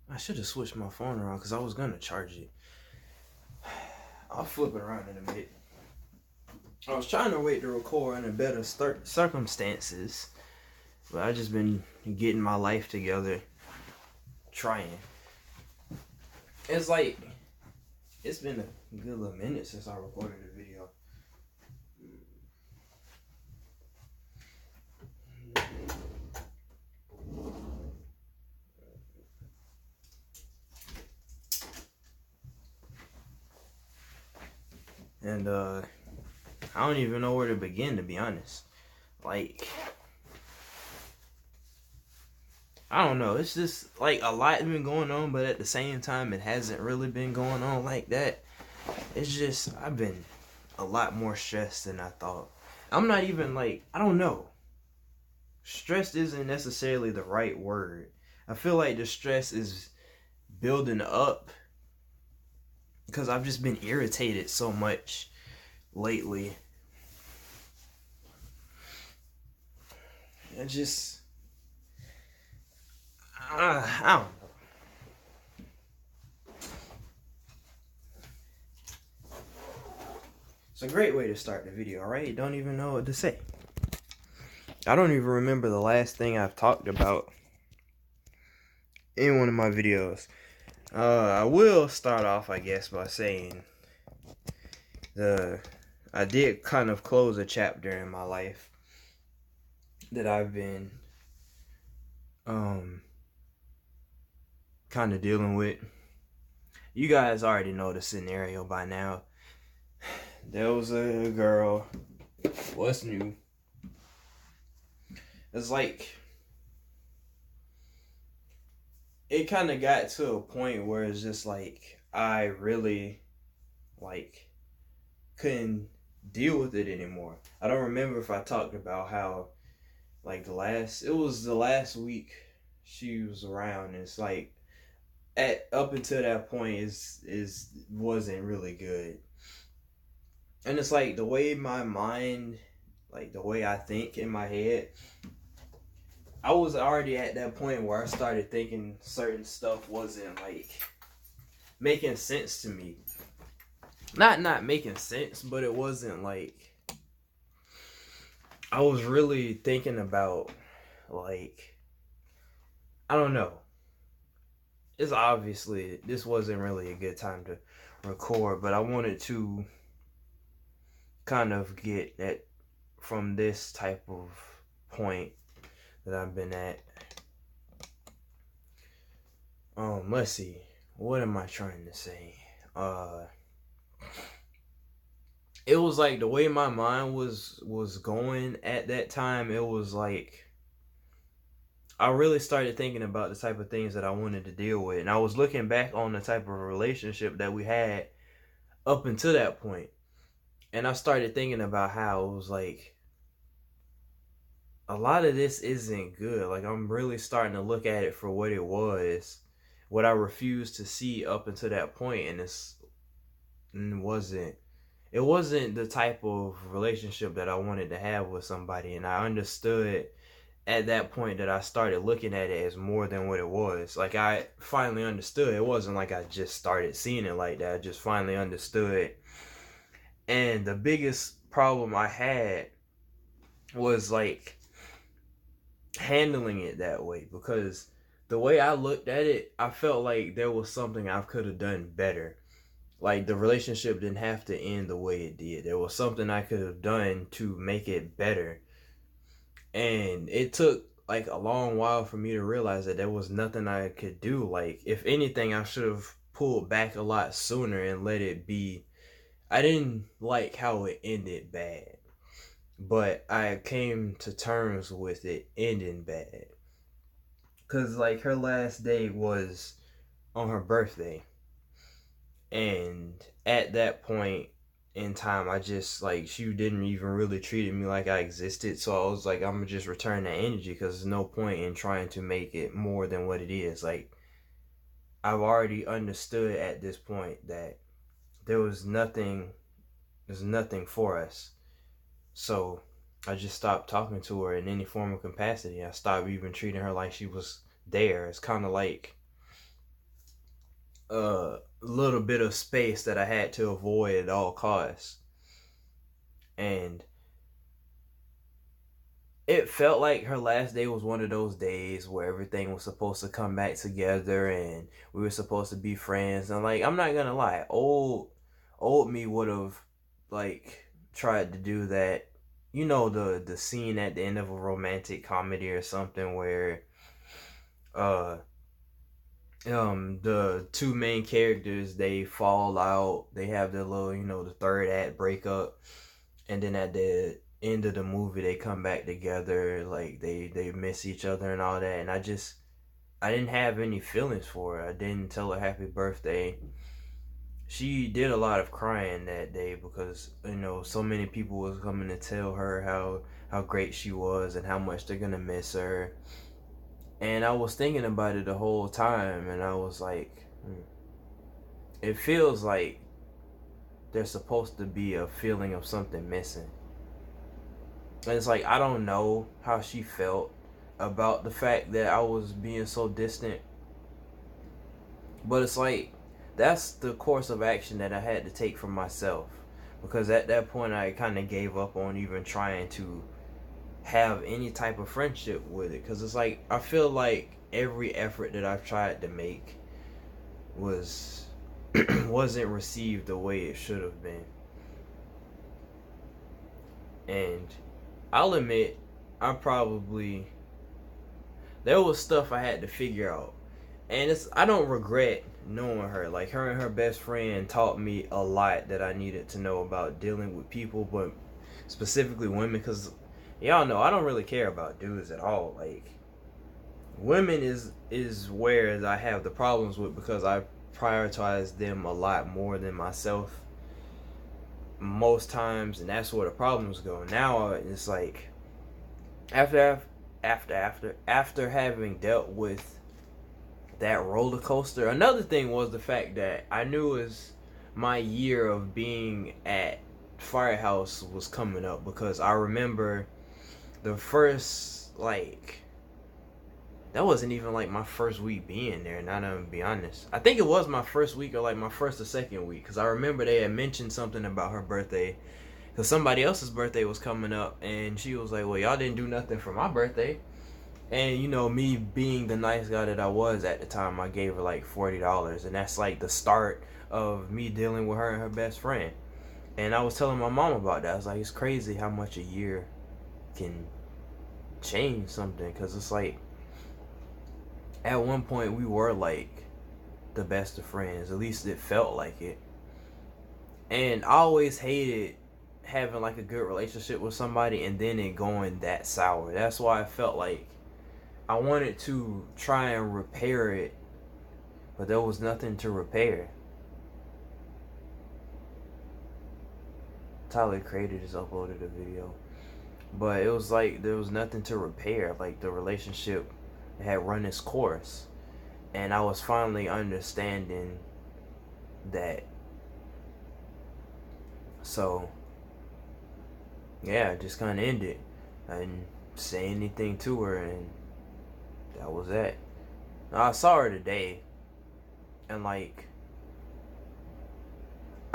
I should have switched my phone around because I was gonna charge it. I'll flip it around in a bit. I was trying to wait to record under better circumstances, but I just been getting my life together, trying. It's like it's been a good little minute since I recorded a video. And I don't even know where to begin, to be honest. Like, I don't know. It's just like a lot been going on, but at the same time, it hasn't really been going on like that. It's just I've been a lot more stressed than I thought. I'm not even like, I don't know. Stressed isn't necessarily the right word. I feel like the stress is building up because I've just been irritated so much lately. I just, I don't know. It's a great way to start the video, right? Don't even know what to say. I don't even remember the last thing I've talked about in one of my videos. I will start off, I guess, by saying I did kind of close a chapter in my life that I've been kind of dealing with. You guys already know the scenario by now. There was a girl. What's new? It's like it kind of got to a point where it's just like I really like couldn't deal with it anymore. I don't remember if I talked about how like it was the last week she was around. And it's like up until that point is wasn't really good. And it's like the way my mind, like the way I think in my head, I was already at that point where I started thinking certain stuff wasn't like making sense to me. Not making sense, but it wasn't like I was really thinking about like I don't know. It's obviously this wasn't really a good time to record, but I wanted to kind of get that from this type of point that I've been at. Let's see. What am I trying to say? It was like the way my mind was going at that time, it was like I really started thinking about the type of things that I wanted to deal with. And I was looking back on the type of relationship that we had up until that point. And I started thinking about how it was like a lot of this isn't good. Like I'm really starting to look at it for what it was, what I refused to see up until that point, and it wasn't the type of relationship that I wanted to have with somebody. And I understood at that point that I started looking at it as more than what it was. Like I finally understood. It wasn't like I just started seeing it like that. I just finally understood. And the biggest problem I had was like handling it that way, because the way I looked at it, I felt like there was something I could have done better. Like the relationship didn't have to end the way it did. There was something I could have done to make it better. And it took like a long while for me to realize that there was nothing I could do. Like if anything, I should have pulled back a lot sooner and let it be. I didn't like how it ended bad, but I came to terms with it ending bad. Cause like her last day was on her birthday, and at that point in time, I just like she didn't even really treat me like I existed. So I was like, I'm gonna just return that energy because there's no point in trying to make it more than what it is. Like I've already understood at this point that there was nothing, there's nothing for us. So I just stopped talking to her in any form of capacity. I stopped even treating her like she was there. It's kind of like a little bit of space that I had to avoid at all costs. And it felt like her last day was one of those days where everything was supposed to come back together and we were supposed to be friends. And like, I'm not gonna lie, old me would have like tried to do that. You know, the scene at the end of a romantic comedy or something where uh the two main characters, they fall out, they have their little, the third act breakup, and then at the end of the movie they come back together, like they miss each other and all that. And I didn't have any feelings for her. I didn't tell her happy birthday. She did a lot of crying that day because so many people was coming to tell her how great she was and how much they're gonna miss her. And I was thinking about it the whole time, and I was like, it feels like there's supposed to be a feeling of something missing. And it's like, I don't know how she felt about the fact that I was being so distant. But it's like, that's the course of action that I had to take for myself. Because at that point, I kind of gave up on even trying to have any type of friendship with it. Because it's like, I feel like every effort that I've tried to make was wasn't received the way it should have been. And I'll admit, I probably there was stuff I had to figure out. And I don't regret knowing her. Like, her and her best friend taught me a lot that I needed to know about dealing with people, but specifically women, because y'all know I don't really care about dudes at all. Like, women is where I have the problems with, because I prioritize them a lot more than myself most times, and that's where the problems go. Now it's like, after having dealt with that roller coaster, another thing was the fact that I knew as my year of being at Firehouse was coming up, because I remember the first, like, that wasn't even like my first week being there. Now, to be honest, I think it was my first week, or like my first or second week, because I remember they had mentioned something about her birthday, because somebody else's birthday was coming up, and she was like, well, y'all didn't do nothing for my birthday. And me being the nice guy that I was at the time, I gave her like $40, and that's like the start of me dealing with her and her best friend. And I was telling my mom about that. I was like, it's crazy how much a year can change something, because it's like, at one point we were like the best of friends. At least it felt like it. And I always hated having like a good relationship with somebody and then it going that sour. That's why I felt like I wanted to try and repair it, but there was nothing to repair. Tyler Creator just uploaded a video, but it was like there was nothing to repair. Like, the relationship had run its course, and I was finally understanding that. So yeah, it just kind of ended. I didn't say anything to her, and that was it. Now, I saw her today, and like,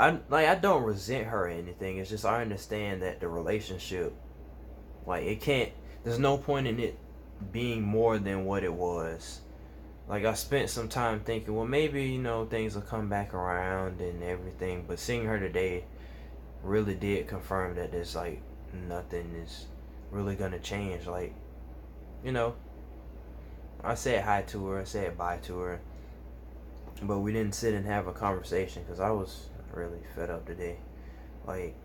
I don't resent her or anything. It's just I understand that the relationship, like, it can't. There's no point in it being more than what it was. Like, I spent some time thinking, well, maybe things will come back around and everything. But seeing her today really did confirm that there's like nothing is really gonna change. Like, I said hi to her, I said bye to her, but we didn't sit and have a conversation because I was really fed up today. Like,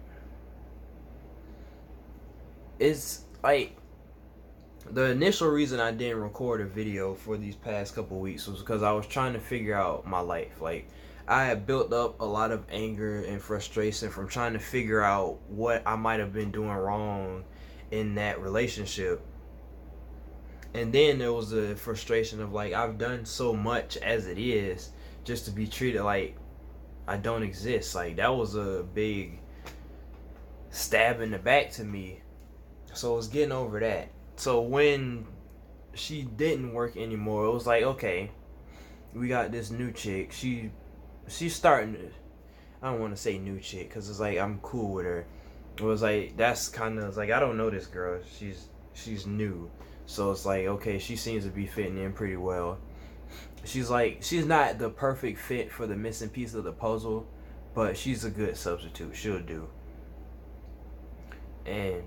it's like, the initial reason I didn't record a video for these past couple weeks was because I was trying to figure out my life. Like, I had built up a lot of anger and frustration from trying to figure out what I might have been doing wrong in that relationship. And then there was the frustration of like, I've done so much as it is just to be treated like I don't exist. Like, that was a big stab in the back to me, So I was getting over that. So when she didn't work anymore, it was like, okay, we got this new chick. She's starting to, I don't want to say new chick because it's like I'm cool with her. It was like that's kind of like I don't know this girl. She's new, so it's like okay, she seems to be fitting in pretty well. She's not the perfect fit for the missing piece of the puzzle, but she's a good substitute. She'll do. And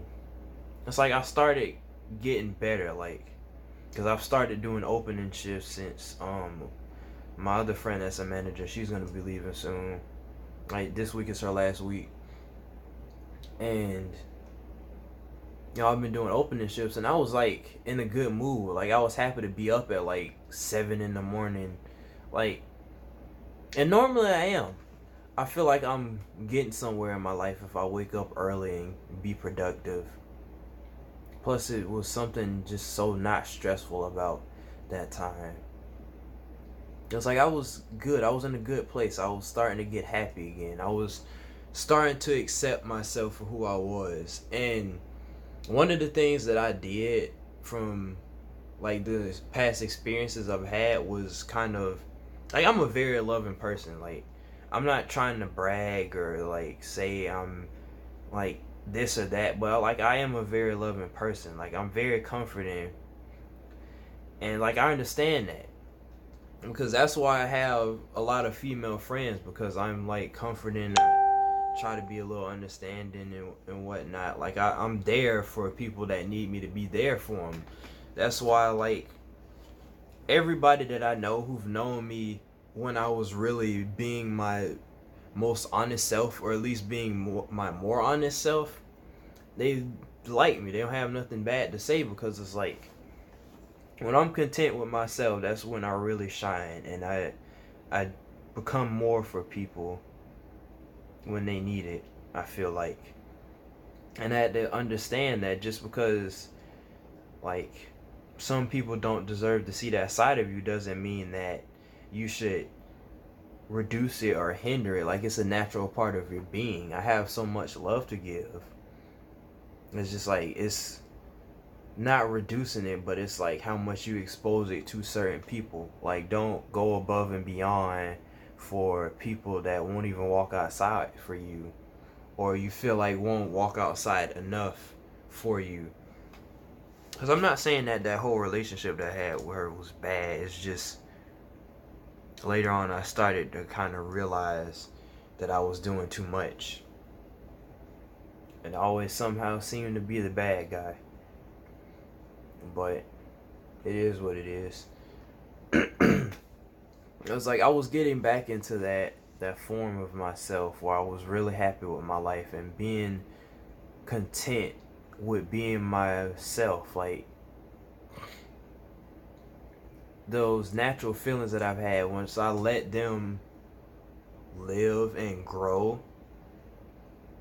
it's like I started getting better, like because I've started doing opening shifts since my other friend that's a manager. She's gonna be leaving soon. Like this week is her last week, and I've been doing opening shifts, and I was like in a good mood. Like I was happy to be up at like 7 in the morning, like, and normally I am. I feel like I'm getting somewhere in my life if I wake up early and be productive. Plus, it was something just so not stressful about that time. It was like I was good. I was in a good place. I was starting to get happy again. I was starting to accept myself for who I was. And one of the things that I did from like the past experiences I've had was kind of like I'm a very loving person. Like I'm not trying to brag or like say I'm like this or that, but like I am a very loving person. Like I'm very comforting, and like I understand that because that's why I have a lot of female friends because I'm like comforting, try to be a little understanding and whatnot. Like I'm there for people that need me to be there for them. That's why like everybody that I know who've known me when I was really being my most honest self, or at least being my more honest self, they like me. They don't have nothing bad to say because it's like when I'm content with myself, that's when I really shine, and I become more for people when they need it. I feel like, and I had to understand that just because like some people don't deserve to see that side of you doesn't mean that you should reduce it or hinder it. Like it's a natural part of your being. I have so much love to give. It's just like it's not reducing it, but it's like how much you expose it to certain people. Like don't go above and beyond for people that won't even walk outside for you, or you feel like won't walk outside enough for you. Because I'm not saying that that whole relationship that I had with her was bad. It's just later on I started to kind of realize that I was doing too much, and I always somehow seemed to be the bad guy. But it is what it is. It was like I was getting back into that form of myself where I was really happy with my life and being content with being myself. Like those natural feelings that I've had, once I let them live and grow,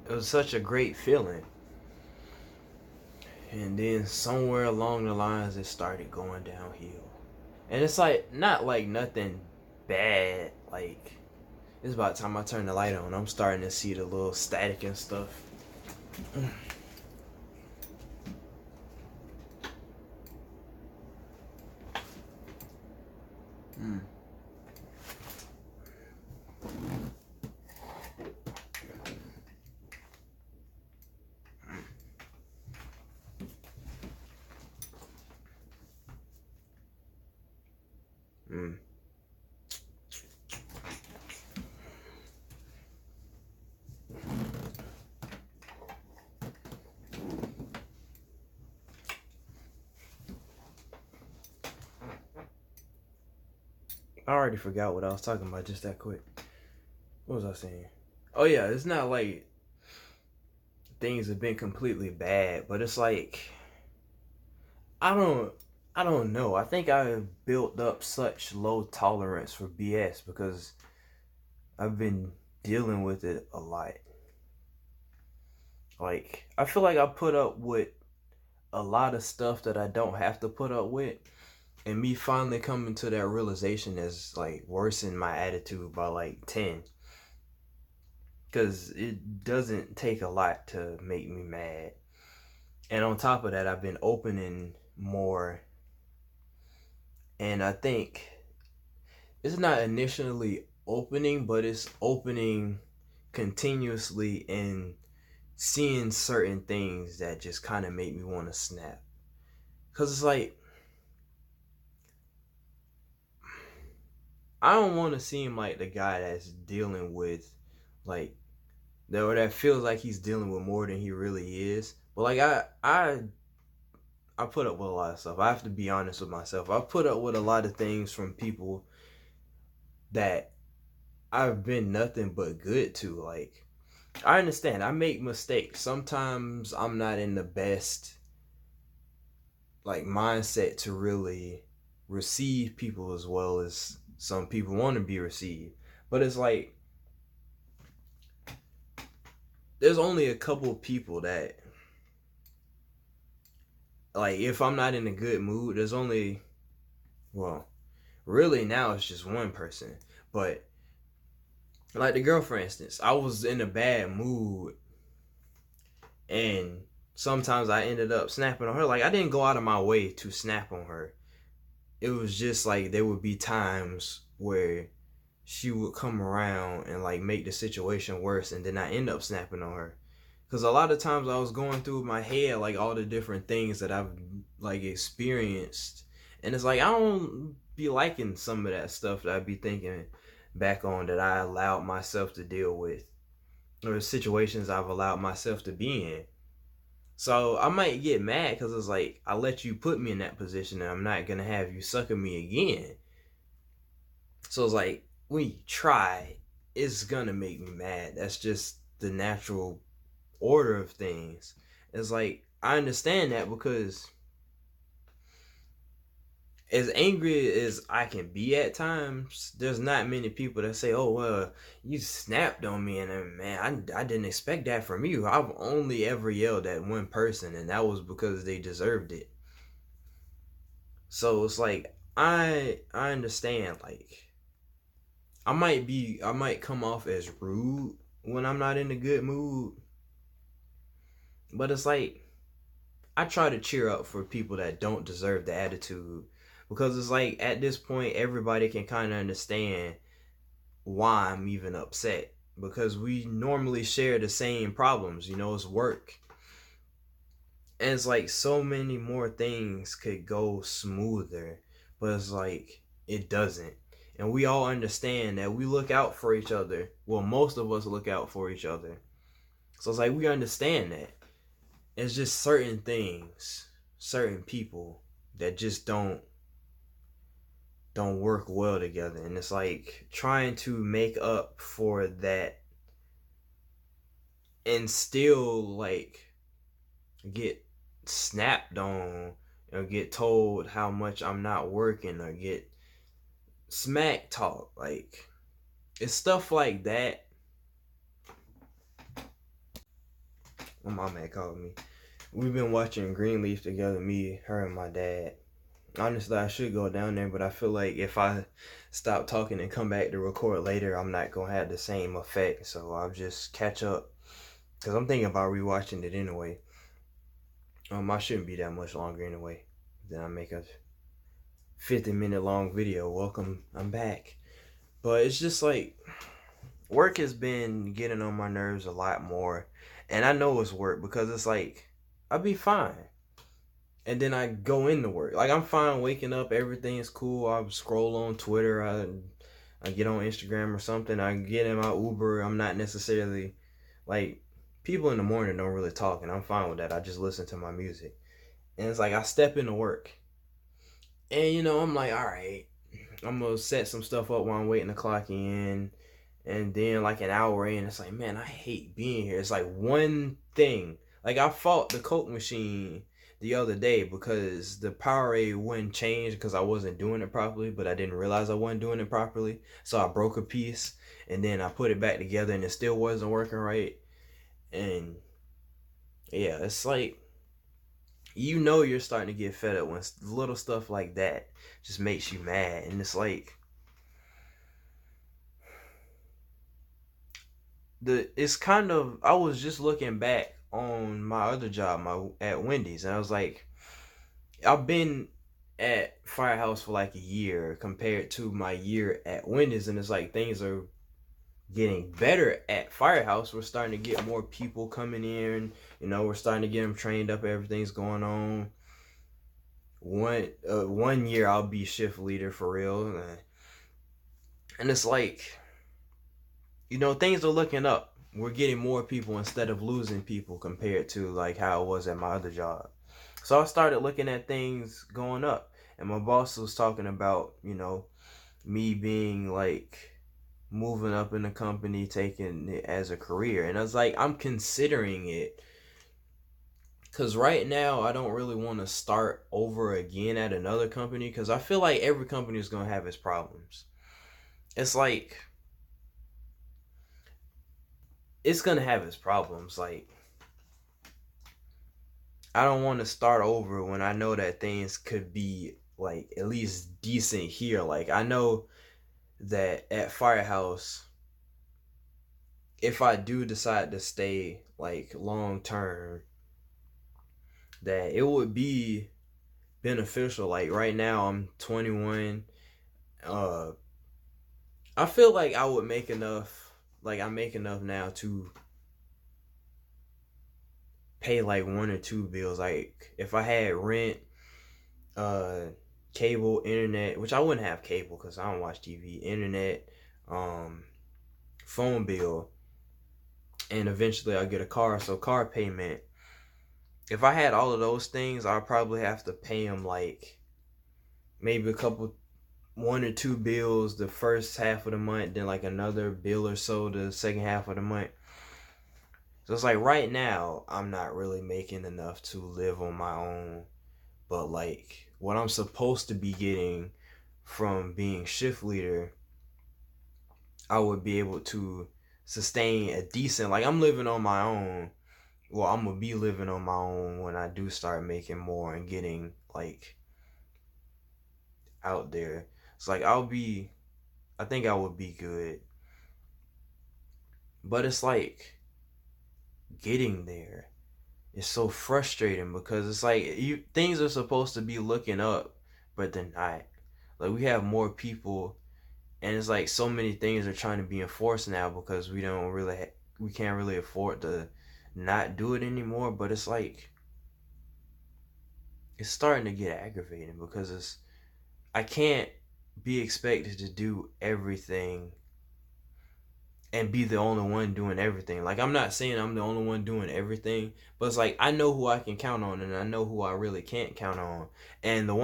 it was such a great feeling. And then somewhere along the lines it started going downhill. And it's like not like nothing bad, like it's about time I turn the light on. I'm starting to see the little static and stuff. Mm. Mm. I already forgot what I was talking about just that quick. What was I saying? Oh yeah, it's not like things have been completely bad, but it's like I don't I don't know. I think I built up such low tolerance for BS because I've been dealing with it a lot. Like I feel like I put up with a lot of stuff that I don't have to put up with, and me finally coming to that realization has like worsened my attitude by like 10, because it doesn't take a lot to make me mad. And on top of that, I've been opening more. And I think it's not initially opening, but it's opening continuously and seeing certain things that just kind of make me want to snap. Because it's like, I don't want to seem like the guy that's dealing with, like, that feels like he's dealing with more than he really is. But like I put up with a lot of stuff. I have to be honest with myself. I put up with a lot of things from people that I've been nothing but good to. Like, I understand. I make mistakes. Sometimes I'm not in the best like mindset to really receive people as well as some people want to be received. But it's like there's only a couple people that, like, if I'm not in a good mood, there's only, well, really now it's just one person. But like the girl, for instance, I was in a bad mood and sometimes I ended up snapping on her. Like, I didn't go out of my way to snap on her. It was just like there would be times where she would come around and like make the situation worse, and then I end up snapping on her. Because a lot of times I was going through my head like all the different things that I've like experienced, and it's like I don't be liking some of that stuff that I'd be thinking back on that I allowed myself to deal with, or situations I've allowed myself to be in. So I might get mad because it's like I let you put me in that position, and I'm not gonna have you sucker me again. So it's like when you try, it's gonna make me mad. That's just the natural order of things. It's like I understand that because as angry as I can be at times, there's not many people that say, "Oh well, you snapped on me," and man, I didn't expect that from you. I've only ever yelled at one person, and that was because they deserved it. So it's like I understand. Like I might come off as rude when I'm not in a good mood, but it's like I try to cheer up for people that don't deserve the attitude, because it's like at this point everybody can kind of understand why I'm even upset, because we normally share the same problems, it's work. And it's like so many more things could go smoother, but it's like it doesn't. And we all understand that we look out for each other. Well, most of us look out for each other. So it's like we understand that. It's just certain things, certain people that just don't work well together. And it's like trying to make up for that and still like get snapped on or get told how much I'm not working or get smack talk. Like, it's stuff like that. My mom had called me. We've been watching Greenleaf together, me, her, and my dad. Honestly, I should go down there, but I feel like if I stop talking and come back to record later, I'm not gonna have the same effect. So I'll just catch up, because I'm thinking about rewatching it anyway. I shouldn't be that much longer anyway. Then I make a 50-minute long video. Welcome, I'm back. But it's just like work has been getting on my nerves a lot more, and I know it's work because it's like I'll be fine, and then I go into work. Like, I'm fine waking up, everything's cool. I scroll on Twitter, I get on Instagram or something. I get in my Uber. I'm not necessarily like people in the morning don't really talk, and I'm fine with that. I just listen to my music, and it's like I step into work, and I'm like, all right, I'm gonna set some stuff up while I'm waiting to clock in. And then like an hour in, it's like, man, I hate being here. It's like one thing. Like, I fought the Coke machine the other day because the Powerade wouldn't change because I wasn't doing it properly, but I didn't realize I wasn't doing it properly. So I broke a piece and then I put it back together and it still wasn't working right. And yeah, it's like you're starting to get fed up when little stuff like that just makes you mad. And it's like it's kind of, I was just looking back on my other job, at Wendy's, and I was like, I've been at Firehouse for like a year compared to my year at Wendy's, and it's like things are getting better at Firehouse. We're starting to get more people coming in. We're starting to get them trained up. Everything's going on. One year I'll be shift leader for real, and it's like, things are looking up. We're getting more people instead of losing people compared to like how it was at my other job. So I started looking at things going up, and my boss was talking about me being like moving up in the company, taking it as a career. And I was like, I'm considering it because right now I don't really want to start over again at another company because I feel like every company is going to have its problems. It's like, it's going to have its problems. Like, I don't want to start over when I know that things could be like at least decent here. Like, I know that at Firehouse, if I do decide to stay like long term, that it would be beneficial. Like right now I'm 21. Uh I feel like I would make enough, like I make enough now to pay like one or two bills. Like if I had rent, uh cable, internet, which I wouldn't have cable cuz I don't watch TV, internet, um phone bill, and eventually I'll get a car, so car payment. If I had all of those things, I'd probably have to pay them like maybe a couple, one or two bills the first half of the month, then like another bill or so the second half of the month. So it's like right now I'm not really making enough to live on my own, but like what I'm supposed to be getting from being shift leader, I would be able to sustain a decent, like I'm living on my own. Well, I'm gonna be living on my own when I do start making more and getting like out there. It's like I think I would be good. But it's like getting there is so frustrating because it's like things are supposed to be looking up, but they're not. Like we have more people, and it's like so many things are trying to be enforced now because we can't really afford to not do it anymore. But it's like it's starting to get aggravating because I can't be expected to do everything and be the only one doing everything. Like I'm not saying I'm the only one doing everything, but it's like I know who I can count on and I know who I really can't count on. And the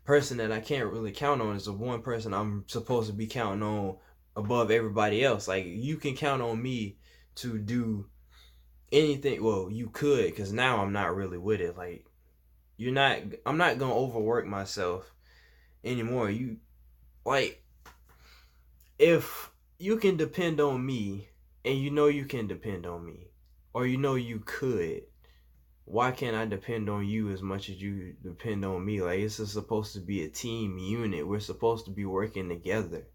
person that I can't really count on is the one person I'm supposed to be counting on above everybody else. Like you can count on me to do anything. Well, you could, because now I'm not really with it. Like I'm not gonna overwork myself anymore. You like if you can depend on me and you can depend on me, or you could, why can't I depend on you as much as you depend on me? Like this is supposed to be a team unit. We're supposed to be working together.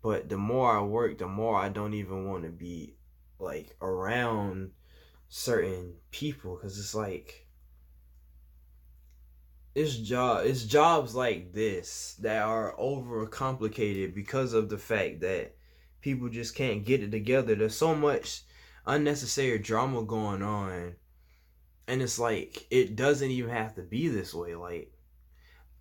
But the more I work, the more I don't even want to be like around certain people because it's like it's jobs like this that are overcomplicated because of the fact that people just can't get it together. There's so much unnecessary drama going on, and it's like it doesn't even have to be this way. Like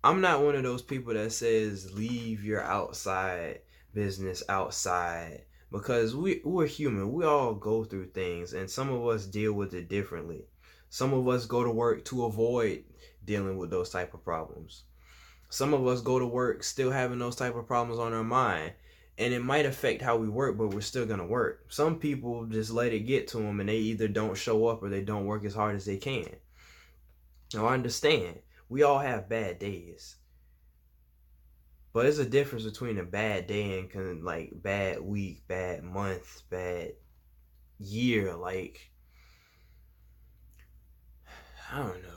I'm not one of those people that says leave your outside business outside, because we're human. We all go through things, and some of us deal with it differently. Some of us go to work to avoid dealing with those type of problems. Some of us go to work still having those type of problems on our mind, and it might affect how we work, but we're still gonna work. Some people just let it get to them, and they either don't show up or they don't work as hard as they can. Now I understand we all have bad days, but there's a difference between a bad day and like bad week, bad month, bad year. Like I don't know.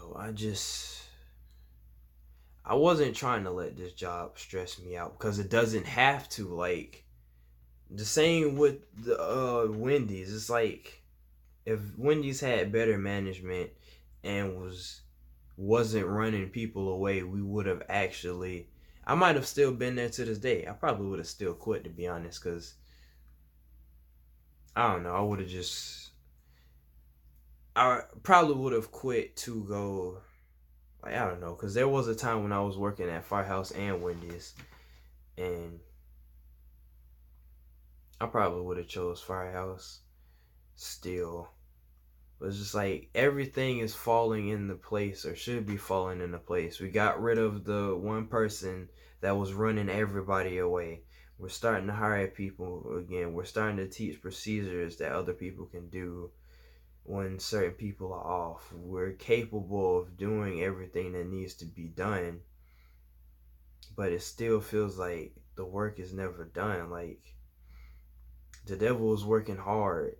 I wasn't trying to let this job stress me out because it doesn't have to. Like the same with the Wendy's. It's like if Wendy's had better management and wasn't running people away, we would have actually. I might have still been there to this day. I probably would have still quit, to be honest, because I don't know. I would have just. I probably would have quit to go. Like, I don't know, because there was a time when I was working at Firehouse and Wendy's, and I probably would have chose Firehouse still. But it's just like everything is falling into place, or should be falling into place. We got rid of the one person that was running everybody away. We're starting to hire people again. We're starting to teach procedures that other people can do when certain people are off. We're capable of doing everything that needs to be done, but it still feels like the work is never done. Like the devil is working hard.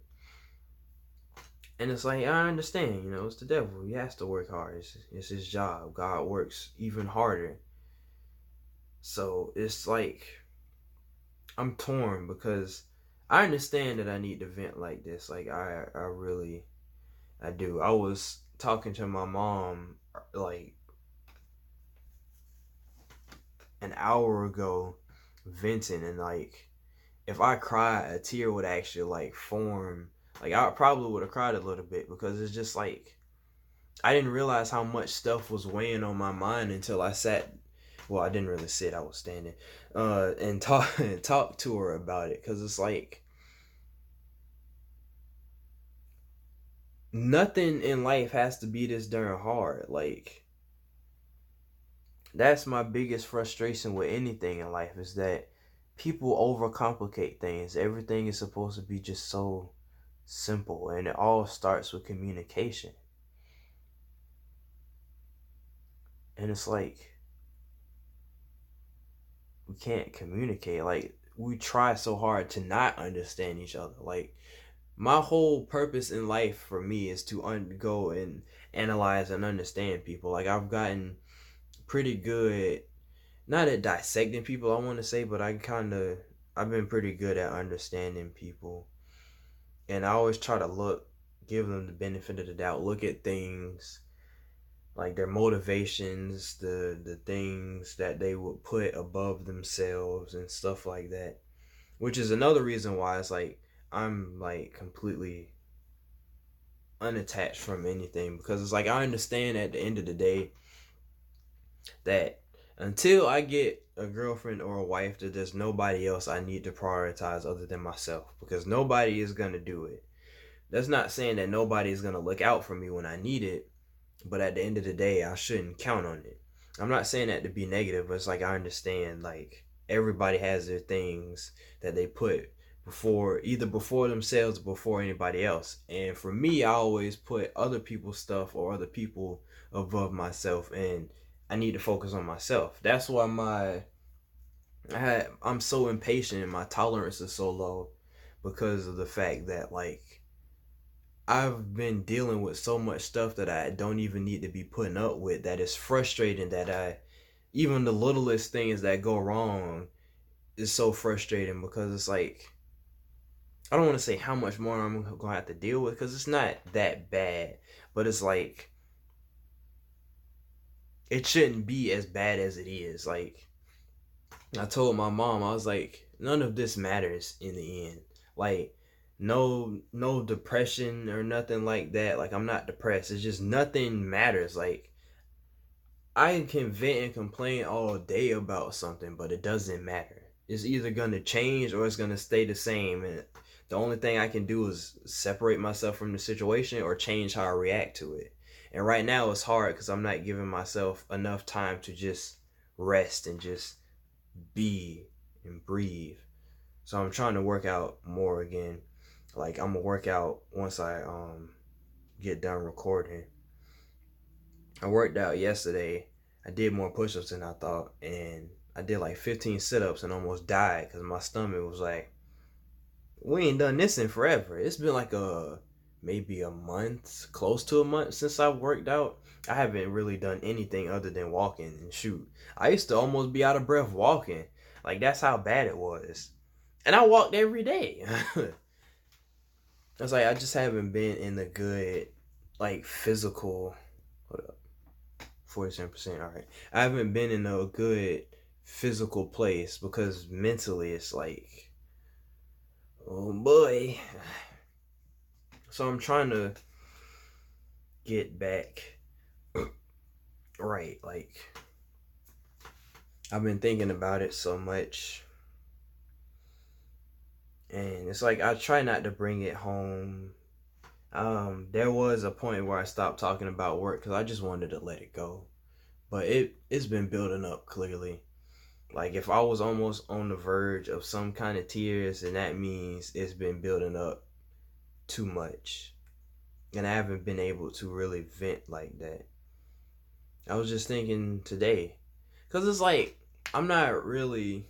And it's like, I understand, it's the devil. He has to work hard. It's his job. God works even harder. So it's like, I'm torn because I understand that I need to vent like this. Like, I really, I do. I was talking to my mom like an hour ago, venting, and like, if I cried, a tear would actually like form. Like, I probably would have cried a little bit because it's just like, I didn't realize how much stuff was weighing on my mind until I sat. Well, I didn't really sit. I was standing, and talk and talk to her about it because it's like nothing in life has to be this darn hard. Like that's my biggest frustration with anything in life is that people overcomplicate things. Everything is supposed to be just so simple, and it all starts with communication. And it's like we can't communicate. Like we try so hard to not understand each other. Like my whole purpose in life for me is to go and analyze and understand people. Like I've gotten pretty good, not at dissecting people, I want to say, but I've been pretty good at understanding people. And I always try to give them the benefit of the doubt, look at things like their motivations, the things that they would put above themselves and stuff like that. Which is another reason why it's like I'm like completely unattached from anything, because it's like I understand at the end of the day that until I get a girlfriend or a wife, that there's nobody else I need to prioritize other than myself, because nobody is gonna do it. That's not saying that nobody is gonna look out for me when I need it, but at the end of the day, I shouldn't count on it. I'm not saying that to be negative, but it's like I understand like everybody has their things that they put before themselves or before anybody else. And for me, I always put other people's stuff or other people above myself, and I need to focus on myself. That's why I'm so impatient and my tolerance is so low, because of the fact that like I've been dealing with so much stuff that I don't even need to be putting up with, that is frustrating, that I even the littlest things that go wrong is so frustrating, because it's like I don't want to say how much more I'm going to have to deal with, because it's not that bad, but it's like it shouldn't be as bad as it is. Like I told my mom, I was like, none of this matters in the end. Like no depression or nothing like that. Like I'm not depressed. It's just nothing matters. Like I can vent and complain all day about something, but it doesn't matter. It's either gonna change or it's gonna stay the same, and the only thing I can do is separate myself from the situation or change how I react to it. And right now it's hard because I'm not giving myself enough time to just rest and just be and breathe. So I'm trying to work out more again. Like I'm gonna work out once I get done recording. I worked out yesterday. I did more push-ups than I thought, and I did like 15 sit-ups and almost died because my stomach was like, "We ain't done this in forever." It's been like maybe a month, close to a month since I worked out. I haven't really done anything other than walking and shoot. I used to almost be out of breath walking. Like that's how bad it was. And I walked every day. it's like I just haven't been in a good like physical. Hold up, 47%. All right, I haven't been in a good physical place because mentally it's like, oh boy. So I'm trying to get back right. Like I've been thinking about it so much, and it's like I try not to bring it home. There was a point where I stopped talking about work because I just wanted to let it go, but it's been building up clearly. Like if I was almost on the verge of some kind of tears, and that means it's been building up too much, and I haven't been able to really vent like that. I was just thinking today, because it's like I'm not really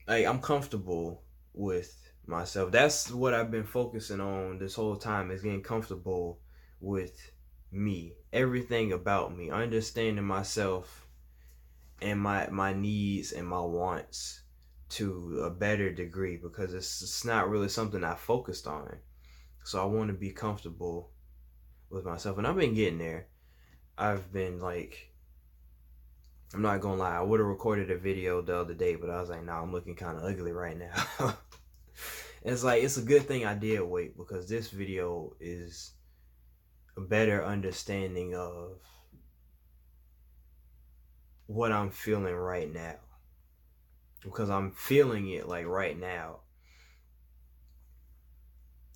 like I'm comfortable with myself. That's what I've been focusing on this whole time, is getting comfortable with me, everything about me, understanding myself and my needs and my wants to a better degree, because it's not really something I focused on. So I want to be comfortable with myself, and I've been getting there. I've been like, I'm not gonna lie, I would have recorded a video the other day, but I was like, nah, I'm looking kind of ugly right now. It's like it's a good thing I did wait, because this video is a better understanding of what I'm feeling right now, because I'm feeling it like right now.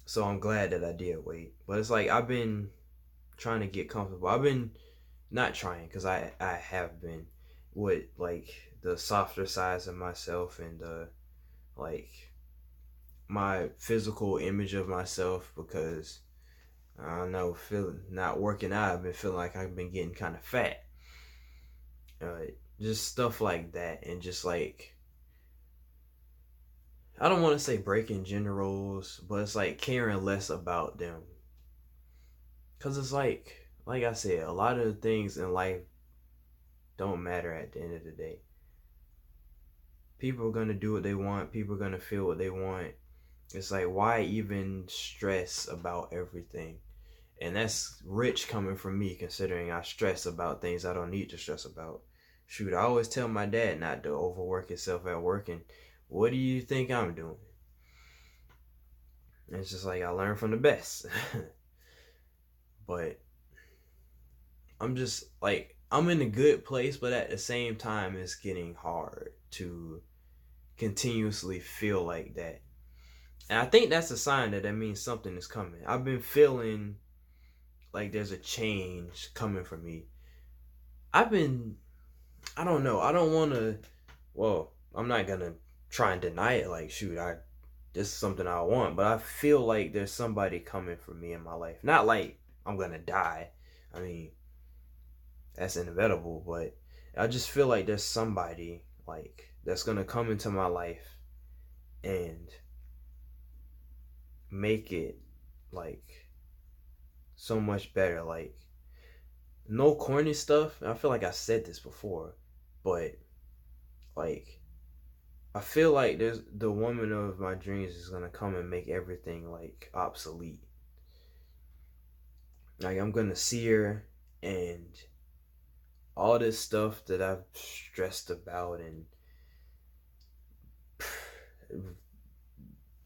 So I'm glad that I did wait. But it's like I've been trying to get comfortable. I've been not trying, because I have been, with like the softer sides of myself, and the like my physical image of myself, because I don't know, feeling not working out, I've been feeling like I've been getting kind of fat. Uh, just stuff like that, and just like I don't want to say breaking gender roles, but it's like caring less about them. Cause it's like I said, a lot of the things in life don't matter at the end of the day. People are gonna do what they want. People are gonna feel what they want. It's like, why even stress about everything? And that's rich coming from me, considering I stress about things I don't need to stress about. Shoot, I always tell my dad not to overwork himself at work, and what do you think I'm doing? And it's just like I learned from the best. But I'm just like, I'm in a good place, but at the same time, it's getting hard to continuously feel like that. And I think that's a sign that means something is coming. I've been feeling like there's a change coming for me. I've been, I don't know. I don't want to, well, I'm not going to try and deny it. Like, shoot, this is something I want. But I feel like there's somebody coming for me in my life. Not like I'm going to die. I mean, that's inevitable. But I just feel like there's somebody, like, that's going to come into my life and make it, like, so much better. Like, no corny stuff. I feel like I said this before, but like I feel like there's the woman of my dreams is gonna come and make everything like obsolete. Like I'm gonna see her, and all this stuff that I've stressed about and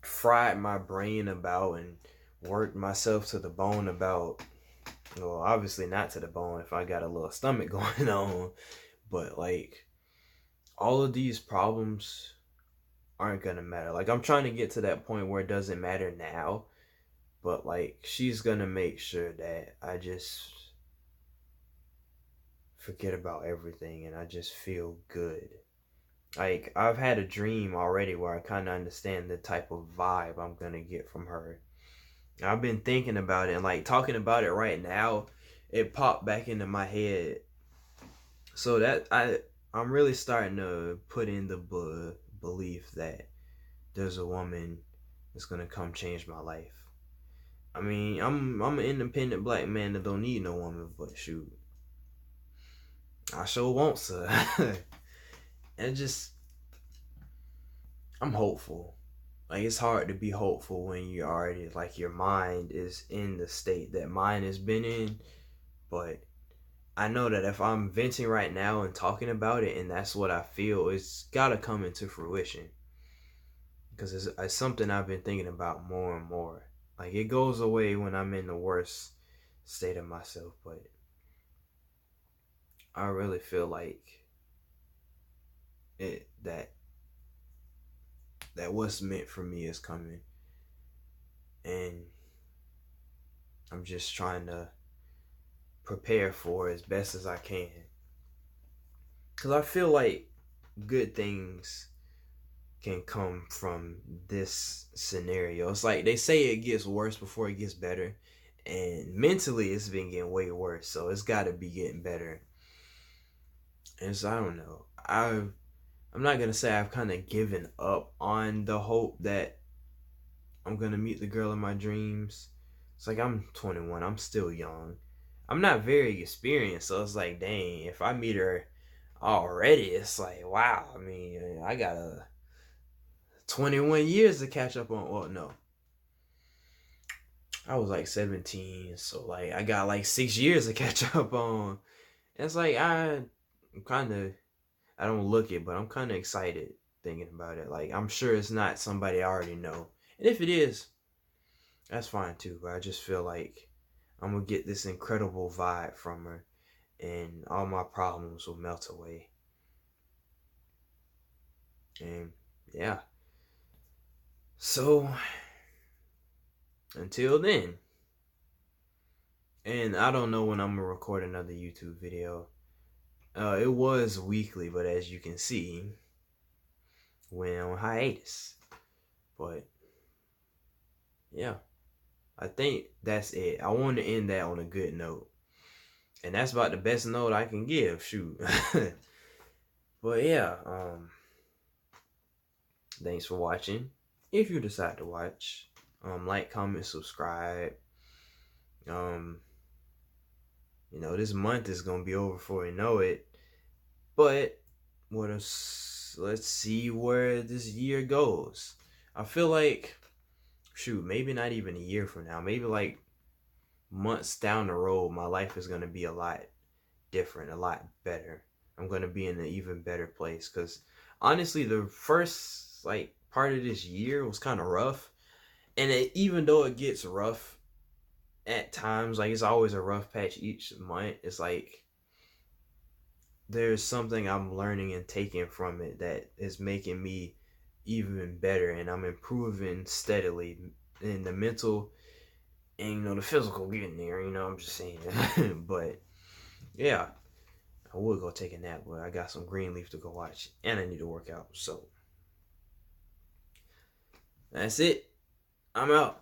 fried my brain about and worked myself to the bone about. Well, obviously not to the bone if I got a little stomach going on, but like all of these problems aren't gonna matter. Like I'm trying to get to that point where it doesn't matter now, but like she's gonna make sure that I just forget about everything and I just feel good. Like I've had a dream already where I kind of understand the type of vibe I'm gonna get from her. I've been thinking about it and like talking about it right now. It popped back into my head, so that I'm really starting to put in the belief that there's a woman that's gonna come change my life. I mean, I'm an independent black man that don't need no woman, but shoot, I sure want her. And just I'm hopeful. like it's hard to be hopeful when you already like your mind is in the state that mine has been in. But I know that if I'm venting right now and talking about it and that's what I feel, it's gotta come into fruition because it's something I've been thinking about more and more. Like it goes away when I'm in the worst state of myself, but I really feel like it that what's meant for me is coming, and I'm just trying to prepare for it as best as I can. Cause I feel like good things can come from this scenario. It's like they say it gets worse before it gets better, and mentally it's been getting way worse. So it's got to be getting better. And so I don't know. I'm not gonna say I've kind of given up on the hope that I'm gonna meet the girl in my dreams. It's like I'm 21. I'm still young. I'm not very experienced, so it's like, dang, if I meet her already, it's like, wow. I mean, I got 21 years to catch up on. Well, no, I was like 17, so like I got like 6 years to catch up on. And it's like I'm kind of, I don't look it, but I'm kind of excited thinking about it. Like I'm sure it's not somebody I already know, and if it is, that's fine too. But I just feel like I'm gonna get this incredible vibe from her, and all my problems will melt away. And yeah, so until then, and I don't know when I'm gonna record another YouTube video. It was weekly, but as you can see, went on hiatus. But yeah, I think that's it. I want to end that on a good note, and that's about the best note I can give. Shoot. But yeah, thanks for watching. If you decide to watch, like, comment, subscribe. Um, this month is gonna be over before we know it. But what else? Let's see where this year goes. I feel like, shoot, maybe not even a year from now. Maybe like months down the road, my life is gonna be a lot different, a lot better. I'm gonna be in an even better place. Cause honestly, the first like part of this year was kind of rough, and even though it gets rough at times, like it's always a rough patch each month. It's like there's something I'm learning and taking from it that is making me even better, and I'm improving steadily in the mental and the physical getting there. I'm just saying. But yeah, I would go take a nap, but I got some Greenleaf to go watch, and I need to work out. So that's it. I'm out.